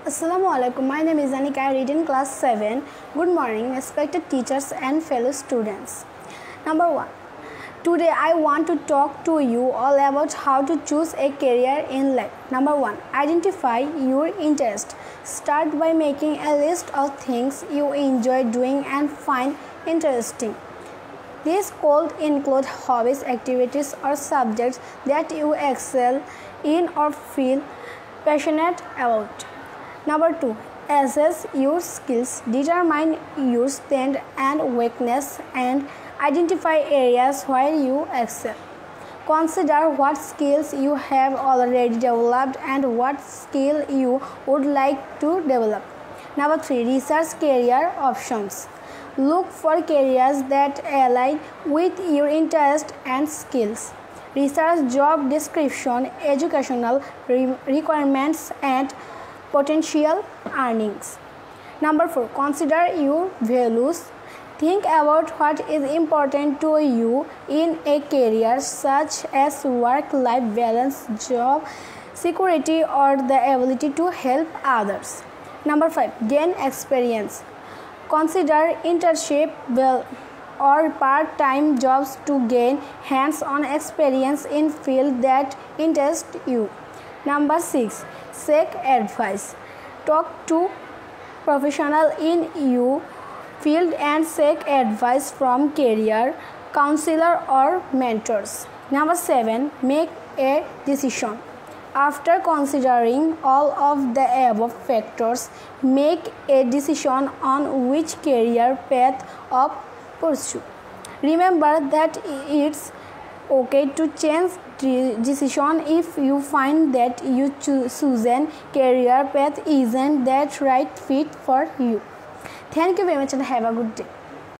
Assalamu Alaikum. My name is Anika. I read in class 7. Good morning, respected teachers and fellow students. Number 1. Today I want to talk to you all about how to choose a career in life. Number 1. Identify your interest. Start by making a list of things you enjoy doing and find interesting. These could include hobbies, activities, or subjects that you excel in or feel passionate about. Number 2. Assess your skills. Determine your strengths and weaknesses and identify areas where you excel. Consider what skills you have already developed and what skill you would like to develop. Number 3. Research career options. Look for careers that align with your interests and skills. Research job description, educational requirements, and potential earnings. Number 4. Consider your values. Think about what is important to you in a career, such as work-life balance, job security, or the ability to help others. Number 5. Gain experience. Consider internship or part-time jobs to gain hands-on experience in fields that interest you. Number 6. Seek advice. Talk to professionals in your field and seek advice from career counselor or mentors. Number 7. Make a decision. After considering all of the above factors, make a decision on which career path to pursue. Remember that it's okay to change decision if you find that your chosen career path isn't that right fit for you. Thank you very much and have a good day.